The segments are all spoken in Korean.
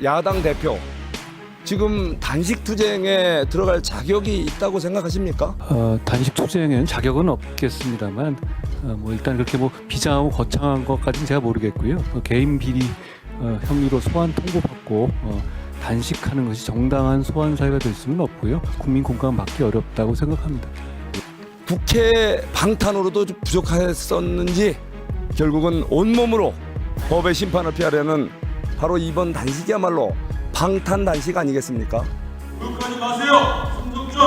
야당 대표 지금 단식 투쟁에 들어갈 자격이 있다고 생각하십니까? 단식 투쟁에는 자격은 없겠습니다만 뭐 일단 그렇게 뭐 비장하고 거창한 것까지는 제가 모르겠고요. 개인 비리 혐의로 소환 통보받고 단식하는 것이 정당한 소환 사유가 될 수는 없고요. 국민 공감 받기 어렵다고 생각합니다. 국회 방탄으로도 좀 부족했었는지 결국은 온몸으로 법의 심판을 피하려는 바로 이번 단식이야말로 방탄 단식 아니겠습니까? 욕하지 마세요. 손좀 좀.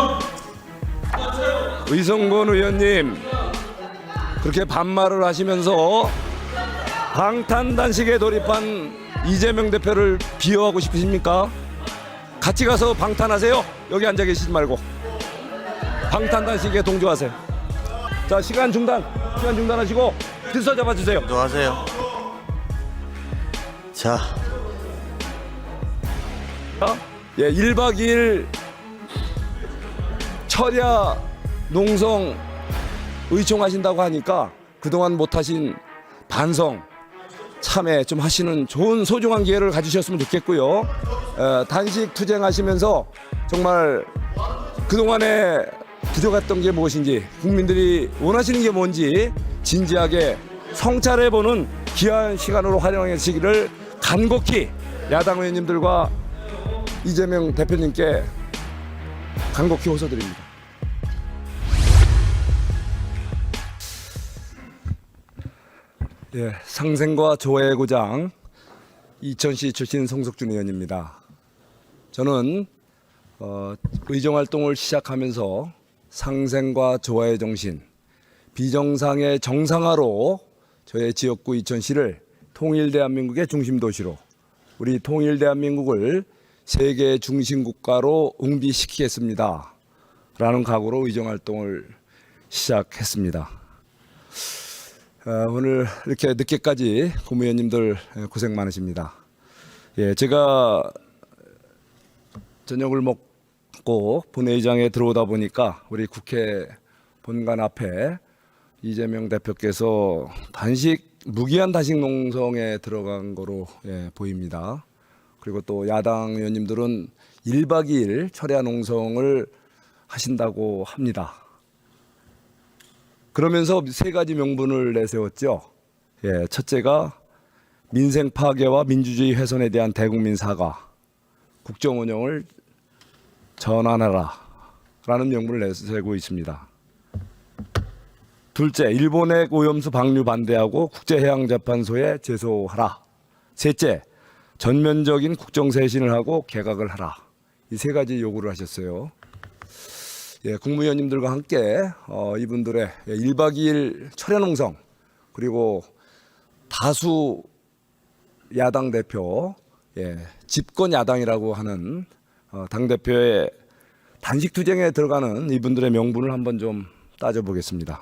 의성권 의원님 그렇게 반말을 하시면서 방탄 단식에 돌입한 이재명 대표를 비호하고 싶으십니까? 같이 가서 방탄하세요. 여기 앉아 계시지 말고 방탄 단식에 동조하세요. 자, 시간 중단하시고 질서 잡아주세요. 인도하세요. 자, 예, 1박 2일 철야 농성 의총하신다고 하니까 그동안 못하신 반성 참회 좀 하시는 좋은 소중한 기회를 가지셨으면 좋겠고요. 단식 투쟁하시면서 정말 그동안에 부족했던 게 무엇인지 국민들이 원하시는 게 뭔지 진지하게 성찰해보는 귀한 시간으로 활용하시기를 간곡히 야당 의원님들과 이재명 대표님께 간곡히 호소드립니다. 예, 상생과 조화의 고장 이천시 출신 송석준 의원입니다. 저는 의정활동을 시작하면서 상생과 조화의 정신, 비정상의 정상화로 저의 지역구 이천시를 통일대한민국의 중심도시로 우리 통일대한민국을 세계 중심국가로 응비시키겠습니다. 라는 각오로 의정활동을 시작했습니다. 오늘 이렇게 늦게까지 국무위원님들 고생 많으십니다. 예, 제가 저녁을 먹고 본회의장에 들어오다 보니까 우리 국회 본관 앞에 이재명 대표께서 무기한 단식 농성에 들어간 거로 보입니다. 그리고 또 야당 의원님들은 1박 2일 철야 농성을 하신다고 합니다. 그러면서 세 가지 명분을 내세웠죠. 예, 첫째가 민생 파괴와 민주주의 훼손에 대한 대국민 사과, 국정 운영을 전환하라 라는 명분을 내세우고 있습니다. 둘째, 일본핵 오염수 방류 반대하고 국제해양재판소에 제소하라. 셋째, 전면적인 국정쇄신을 하고 개각을 하라. 이 세 가지 요구를 하셨어요. 예, 국무위원님들과 함께 이분들의 1박 2일 철야농성 그리고 다수 야당 대표, 집권 야당이라고 하는 당대표의 단식 투쟁에 들어가는 이분들의 명분을 한번 좀 따져보겠습니다.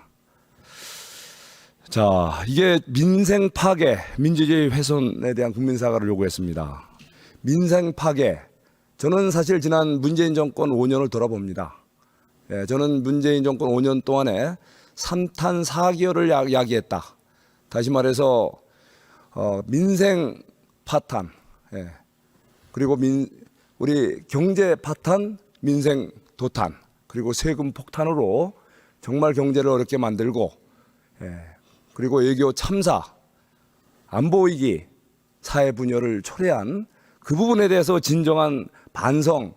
자, 이게 민생 파괴, 민주주의 훼손에 대한 국민 사과를 요구했습니다. 민생 파괴, 저는 사실 지난 문재인 정권 5년을 돌아봅니다. 저는 문재인 정권 5년 동안에 3탄 4기열을 야기했다. 다시 말해서 민생 파탄, 그리고 우리 경제 파탄, 민생 도탄, 그리고 세금 폭탄으로 정말 경제를 어렵게 만들고, 그리고 외교 참사, 안보위기, 사회 분열을 초래한 그 부분에 대해서 진정한 반성,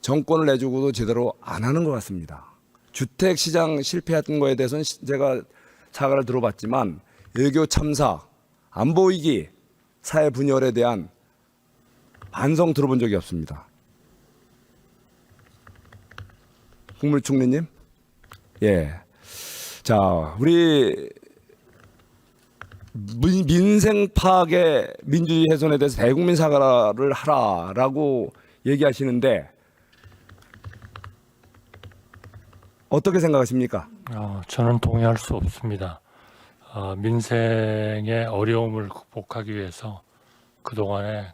정권을 내주고도 제대로 안 하는 것 같습니다. 주택시장 실패했던 거에 대해서는 제가 사과를 들어봤지만 외교 참사, 안보위기, 사회 분열에 대한 반성 들어본 적이 없습니다. 국무총리님, 자, 우리 민생 파괴, 민주주의 훼손에 대해서 대국민 사과를 하라라고 얘기하시는데 어떻게 생각하십니까? 저는 동의할 수 없습니다. 민생의 어려움을 극복하기 위해서 그동안에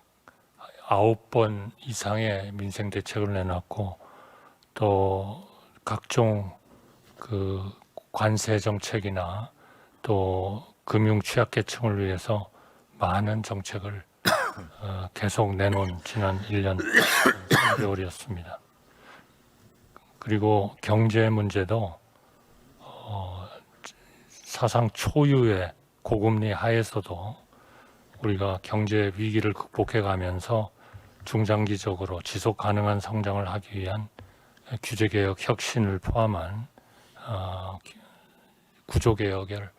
9번 이상의 민생 대책을 내놨고 또 각종 그 관세 정책이나 또 금융 취약계층을 위해서 많은 정책을 계속 내놓은 지난 1년 3개월이었습니다. 그리고 경제 문제도 사상 초유의 고금리 하에서도 우리가 경제 위기를 극복해가면서 중장기적으로 지속 가능한 성장을 하기 위한 규제개혁 혁신을 포함한 구조개혁을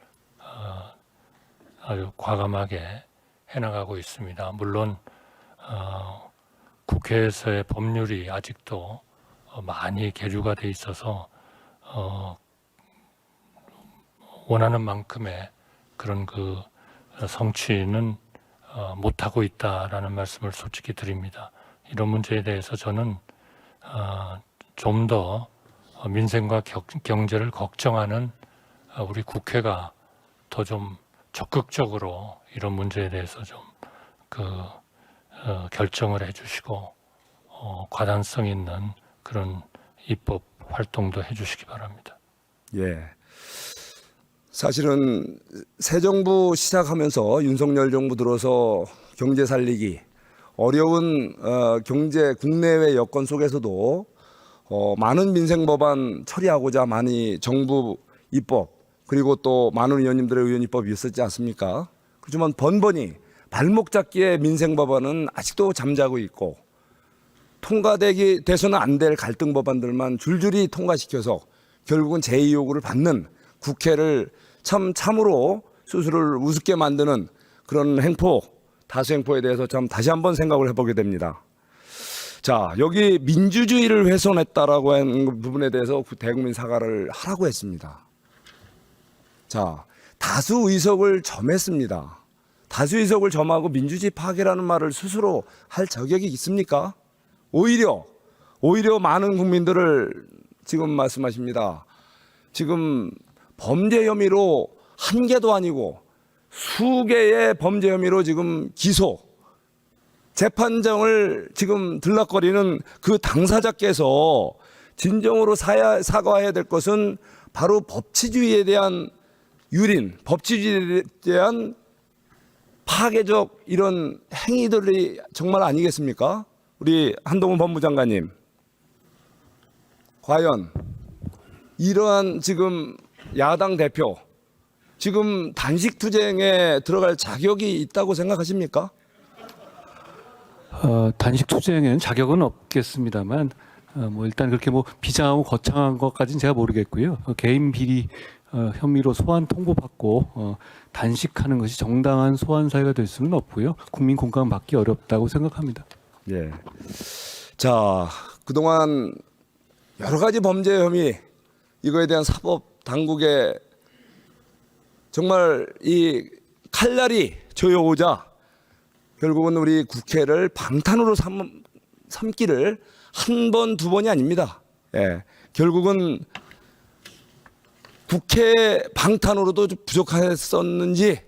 아주 과감하게 해나가고 있습니다. 물론 국회에서의 법률이 아직도 많이 계류가 돼 있어서 원하는 만큼의 그런 그 성취는 못하고 있다라는 말씀을 솔직히 드립니다. 이런 문제에 대해서 저는 좀 더 민생과 경제를 걱정하는 우리 국회가 더 좀 적극적으로 이런 문제에 대해서 좀 결정을 해주시고 과단성 있는 그런 입법 활동도 해주시기 바랍니다. 예. 사실은 새 정부 시작하면서 윤석열 정부 들어서 경제 살리기 어려운 경제 국내외 여건 속에서도 많은 민생 법안 처리하고자 많이 정부 입법 그리고 또 많은 의원님들의 의원 입법이 있었지 않습니까? 그렇지만 번번이 발목 잡기의 민생 법안은 아직도 잠자고 있고 돼서는 안 될 갈등 법안들만 줄줄이 통과시켜서 결국은 제2 요구를 받는 국회를 참으로 스스로를 우습게 만드는 그런 행포, 다수 행포에 대해서 참 다시 한번 생각을 해보게 됩니다. 자, 여기 민주주의를 훼손했다라고 하는 부분에 대해서 대국민 사과를 하라고 했습니다. 자, 다수 의석을 점했습니다. 다수 의석을 점하고 민주주의 파괴라는 말을 스스로 할 자격이 있습니까? 오히려 많은 국민들을 지금 말씀하십니다. 지금 범죄 혐의로 한 개도 아니고 수개의 범죄 혐의로 지금 기소, 재판정을 지금 들락거리는 그 당사자께서 진정으로 사과해야 될 것은 바로 법치주의에 대한 유린, 법치주의에 대한 파괴적 이런 행위들이 정말 아니겠습니까? 우리 한동훈 법무장관님, 과연 이러한 지금 야당 대표 지금 단식 투쟁에 들어갈 자격이 있다고 생각하십니까? 단식 투쟁에는 자격은 없겠습니다만 일단 그렇게 비장하고 거창한 것까지는 제가 모르겠고요. 개인 비리 혐의로 소환 통보받고 단식하는 것이 정당한 소환 사유가 될 수는 없고요. 국민 공감 받기 어렵다고 생각합니다. 예. 자, 그동안 여러 가지 범죄 혐의 이거에 대한 사법 당국의 정말 이 칼날이 조여오자 결국은 우리 국회를 방탄으로 삼기를 한 번, 두 번이 아닙니다. 예. 결국은 국회 방탄으로도 부족했었는지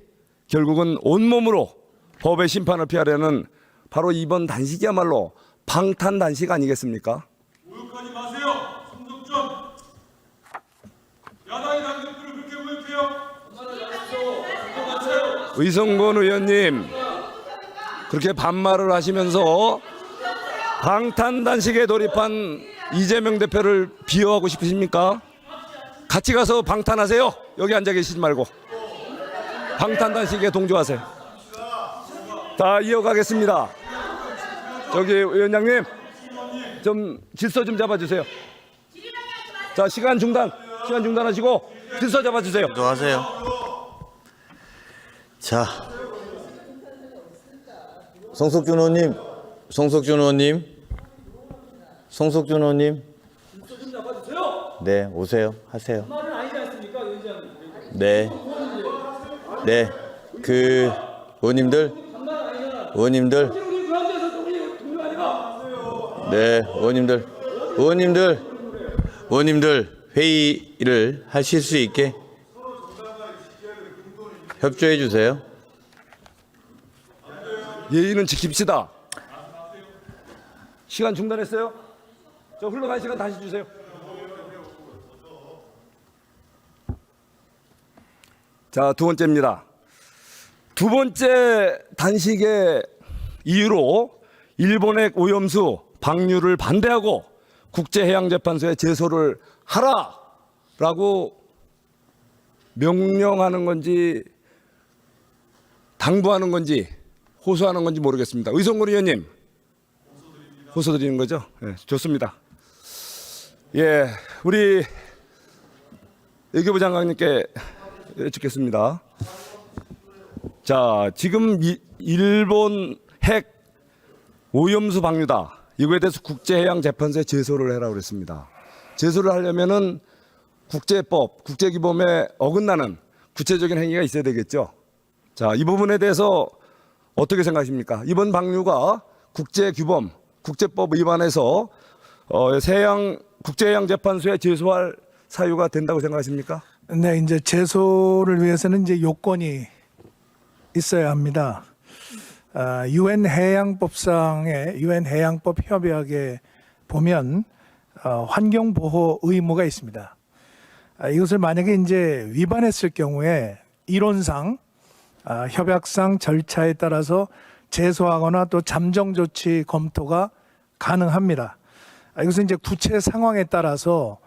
결국은 온몸으로 법의 심판을 피하려는 바로 이번 단식이야말로 방탄 단식 아니겠습니까? 모욕하지 마세요. 손석준. 야당의 당직들을 그렇게 모욕해요. 의성권 의원님 그렇게 반말을 하시면서 방탄 단식에 돌입한 이재명 대표를 비호하고 싶으십니까? 같이 가서 방탄하세요. 여기 앉아 계시지 말고 방탄 단식에 동조하세요. 자, 이어가겠습니다. 저기 위원장님 좀 질서 좀 잡아주세요. 자, 시간 중단하시고 질서 잡아주세요. 인도하세요. 자, 송석준 의원님. 네, 오세요. 하세요. 네. 네. 의원님들. 네, 의원님들 회의를 하실 수 있게 협조해 주세요. 예의는 지킵시다. 시간 중단했어요? 저 흘러간 시간 다시 주세요. 자, 두 번째입니다. 두 번째 단식의 이유로 일본의 오염수 방류를 반대하고 국제해양재판소에 제소를 하라라고 명령하는 건지 당부하는 건지 호소하는 건지 모르겠습니다. 의성군 의원님, 호소드리는 거죠? 네, 좋습니다. 예, 우리 외교부 장관님께 여쭙겠습니다. 자, 지금 일본 핵 오염수 방류다. 이거에 대해서 국제해양재판소에 제소를 해라고 그랬습니다. 제소를 하려면은 국제법, 국제기범에 어긋나는 구체적인 행위가 있어야 되겠죠. 자, 이 부분에 대해서 어떻게 생각하십니까? 이번 방류가 국제규범, 국제법 위반해서 국제해양재판소에 제소할 사유가 된다고 생각하십니까? 네, 이제 제소를 위해서는 이제 요건이 있어야 합니다. 유엔 해양법상의 유엔 해양법 협약에 보면 환경 보호 의무가 있습니다. 이것을 만약에 이제 위반했을 경우에 이론상 협약상 절차에 따라서 제소하거나 또 잠정 조치 검토가 가능합니다. 이것은 이제 구체 상황에 따라서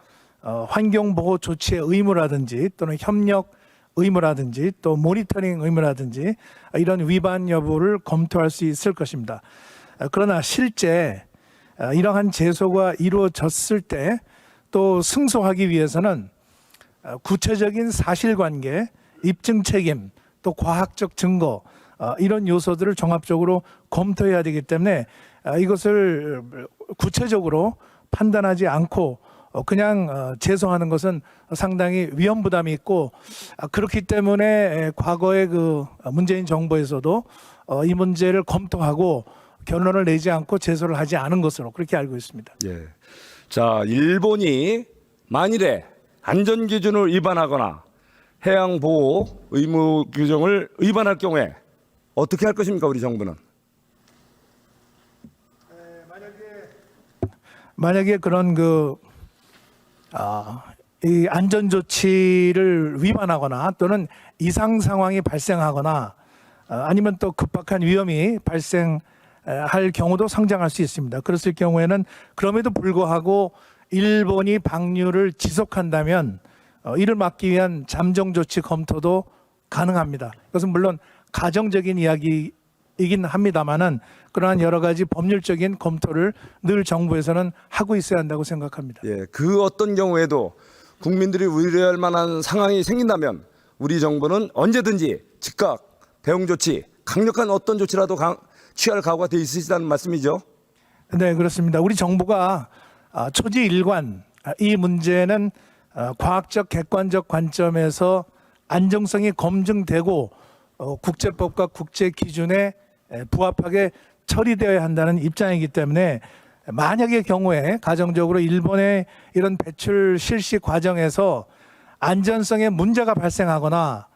환경 보호 조치의 의무라든지 또는 협력 의무라든지 또 모니터링 의무라든지 이런 위반 여부를 검토할 수 있을 것입니다. 그러나 실제 이러한 제소가 이루어졌을 때 또 승소하기 위해서는 구체적인 사실관계, 입증 책임, 또 과학적 증거 이런 요소들을 종합적으로 검토해야 되기 때문에 이것을 구체적으로 판단하지 않고 그냥 제소하는 것은 상당히 위험 부담이 있고 그렇기 때문에 과거의 그 문재인 정부에서도 이 문제를 검토하고 결론을 내지 않고 제소를 하지 않은 것으로 그렇게 알고 있습니다. 예. 자, 일본이 만일에 안전 기준을 위반하거나 해양 보호 의무 규정을 위반할 경우에 어떻게 할 것입니까, 우리 정부는? 만약에 그런 이 안전 조치를 위반하거나 또는 이상 상황이 발생하거나 아니면 또 급박한 위험이 발생할 경우도 성장할 수 있습니다. 그랬을 경우에는 그럼에도 불구하고 일본이 방류를 지속한다면 이를 막기 위한 잠정 조치 검토도 가능합니다. 이것은 물론 가정적인 이야기이긴 합니다만은 그러한 여러 가지 법률적인 검토를 늘 정부에서는 하고 있어야 한다고 생각합니다. 예, 그 어떤 경우에도 국민들이 우려할 만한 상황이 생긴다면 우리 정부는 언제든지 즉각 대응 조치, 강력한 어떤 조치라도 취할 각오가 되어 있으시다는 말씀이죠? 네, 그렇습니다. 우리 정부가 초지일관 이 문제는 과학적 객관적 관점에서 안정성이 검증되고 국제법과 국제 기준에 부합하게 처리되어야 한다는 입장이기 때문에 만약의 경우에 가정적으로 일본의 이런 배출 실시 과정에서 안전성에 문제가 발생하거나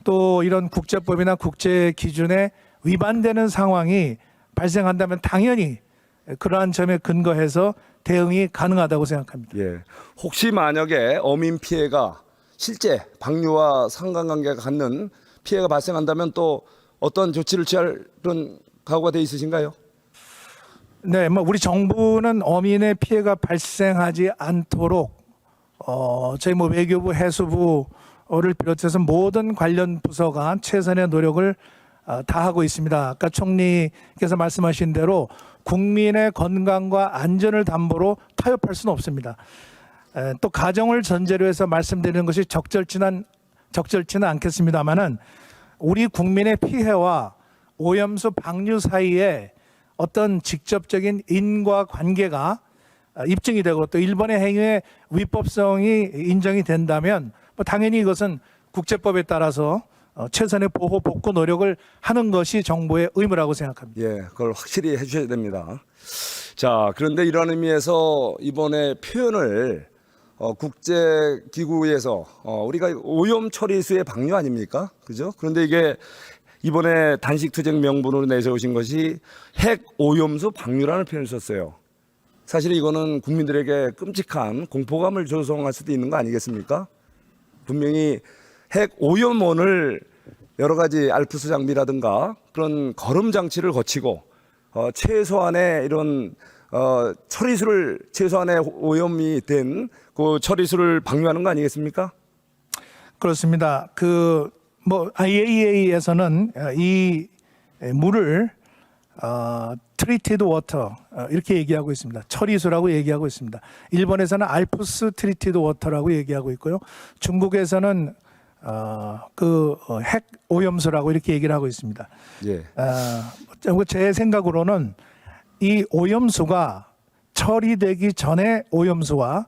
또 이런 국제법이나 국제 기준에 위반되는 상황이 발생한다면 당연히 그러한 점에 근거해서 대응이 가능하다고 생각합니다. 예. 혹시 만약에 어민 피해가 실제 방류와 상관관계가 갖는 피해가 발생한다면 또 어떤 조치를 취할 그런 각오가 돼 있으신가요? 네, 우리 정부는 어민의 피해가 발생하지 않도록 저희 외교부, 해수부를 비롯해서 모든 관련 부서가 최선의 노력을 다하고 있습니다. 아까 총리께서 말씀하신 대로 국민의 건강과 안전을 담보로 타협할 수는 없습니다. 또 가정을 전제로 해서 말씀드리는 것이 적절치는 않겠습니다만은 우리 국민의 피해와 오염수 방류 사이에 어떤 직접적인 인과관계가 입증이 되고 또 일본의 행위의 위법성이 인정이 된다면 당연히 이것은 국제법에 따라서 최선의 보호 복구 노력을 하는 것이 정부의 의무라고 생각합니다. 예, 그걸 확실히 해주셔야 됩니다. 자, 그런데 이런 의미에서 이번에 표현을 국제기구에서 우리가 오염 처리수의 방류 아닙니까? 그죠? 그런데 이게 이번에 단식 투쟁 명분으로 내세우신 것이 핵 오염수 방류라는 표현을 썼어요. 사실 이거는 국민들에게 끔찍한 공포감을 조성할 수도 있는 거 아니겠습니까? 분명히 핵 오염원을 여러 가지 알프스 장비라든가 그런 거름 장치를 거치고 최소한의 이런 처리수를 최소한의 오염이 된 그 처리수를 방류하는 거 아니겠습니까? 그렇습니다. IAEA에서는 이 물을 트리티드 워터 이렇게 얘기하고 있습니다. 처리수라고 얘기하고 있습니다. 일본에서는 알프스 트리티드 워터라고 얘기하고 있고요. 중국에서는 핵 오염수라고 이렇게 얘기를 하고 있습니다. 예. 제 생각으로는 이 오염수가 처리되기 전에 오염수와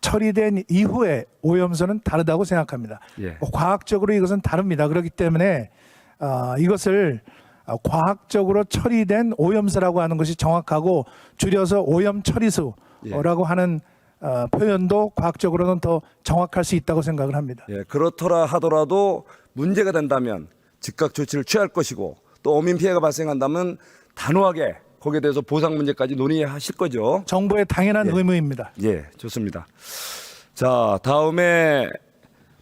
처리된 이후에 오염수는 다르다고 생각합니다. 예. 과학적으로 이것은 다릅니다. 그렇기 때문에 이것을 과학적으로 처리된 오염수라고 하는 것이 정확하고 줄여서 오염 처리수라고 하는 표현도 과학적으로는 더 정확할 수 있다고 생각을 합니다. 예, 그렇더라 하더라도 문제가 된다면 즉각 조치를 취할 것이고 또 어민 피해가 발생한다면 단호하게 거기에 대해서 보상 문제까지 논의하실 거죠. 정부의 당연한 예. 의무입니다. 예, 좋습니다. 자, 다음에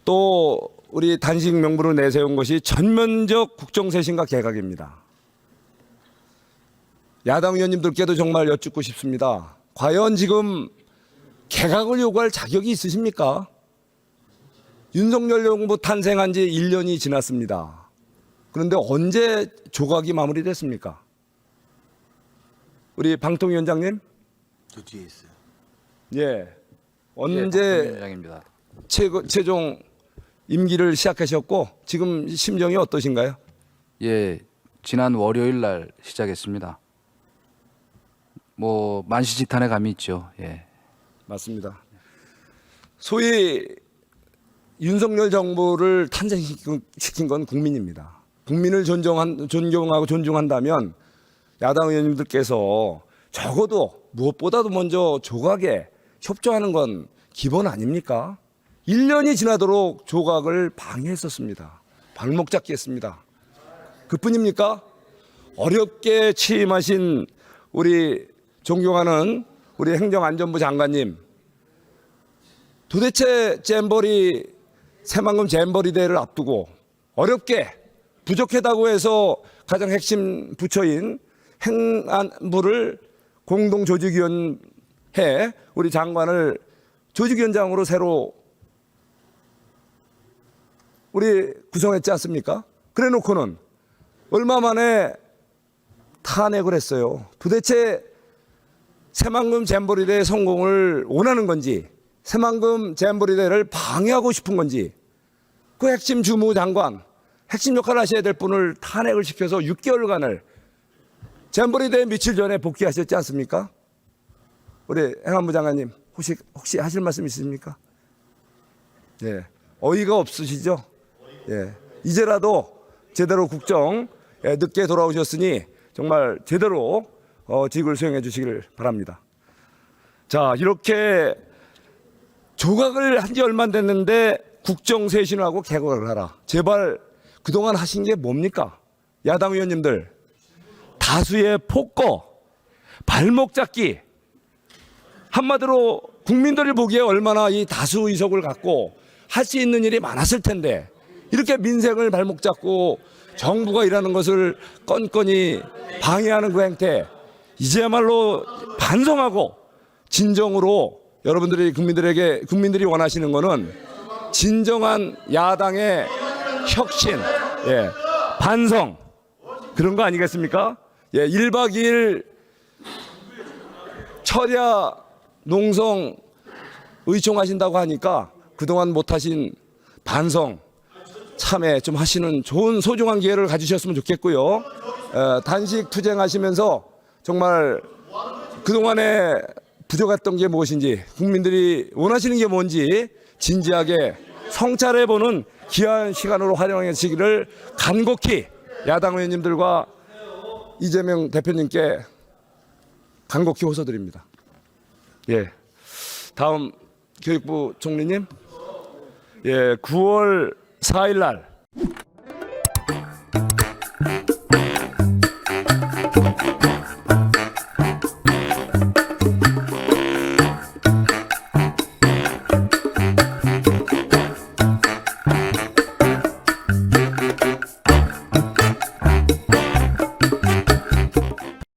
또 우리 단식 명분을 내세운 것이 전면적 국정쇄신과 개각입니다. 야당 의원님들께도 정말 여쭙고 싶습니다. 과연 지금 개각을 요구할 자격이 있으십니까? 윤석열 정부 탄생한 지 1년이 지났습니다. 그런데 언제 조각이 마무리됐습니까? 우리 방통위원장님? 저 뒤에 있어요. 예. 언제 위원장입니다. 최종 임기를 시작하셨고 지금 심정이 어떠신가요? 예, 지난 월요일 날 시작했습니다. 뭐 만시지탄의 감이 있죠. 예. 맞습니다. 소위 윤석열 정부를 탄생시킨 건 국민입니다. 국민을 존경하고 존중한다면 야당 의원님들께서 적어도 무엇보다도 먼저 조각에 협조하는 건 기본 아닙니까? 1년이 지나도록 조각을 방해했었습니다. 발목 잡기 했습니다. 그뿐입니까? 어렵게 취임하신 우리 존경하는 우리 행정안전부 장관님, 도대체 새만금 잼버리 대회를 앞두고 어렵게 부족하다고 해서 가장 핵심 부처인 행안부를 공동조직위원회 우리 장관을 조직위원장으로 새로 우리 구성했지 않습니까? 그래 놓고는 얼마 만에 탄핵을 했어요. 도대체 새만금 잼버리 대회 성공을 원하는 건지 새만금 잼버리 대회를 방해하고 싶은 건지 그 핵심 주무장관 핵심 역할을 하셔야 될 분을 탄핵을 시켜서 6개월간을 잼버리 대회 며칠 전에 복귀하셨지 않습니까? 우리 행안부 장관님 혹시 하실 말씀 있으십니까? 예, 어이가 없으시죠? 예, 이제라도 제대로 국정 늦게 돌아오셨으니 정말 제대로 직을 수행해 주시길 바랍니다. 자, 이렇게 조각을 한 지 얼마 안 됐는데 국정 쇄신을 하고 개각을 하라. 제발 그동안 하신 게 뭡니까? 야당 의원님들 다수의 폭거, 발목 잡기, 한마디로 국민들이 보기에 얼마나 이 다수 의석을 갖고 할 수 있는 일이 많았을 텐데 이렇게 민생을 발목 잡고 정부가 일하는 것을 건건히 방해하는 그 행태, 이제야말로 반성하고 진정으로 여러분들이 국민들이 원하시는 거는 진정한 야당의 혁신, 예, 반성 그런 거 아니겠습니까? 예, 1박 2일 철야 농성 의총하신다고 하니까 그동안 못하신 반성 참회 좀 하시는 좋은 소중한 기회를 가지셨으면 좋겠고요. 단식 투쟁하시면서 정말 그동안에 부족했던 게 무엇인지 국민들이 원하시는 게 뭔지 진지하게 성찰해보는 귀한 시간으로 활용하시기를 간곡히 야당 의원님들과 이재명 대표님께 간곡히 호소드립니다. 예, 다음 교육부 총리님. 예, 9월 4일 날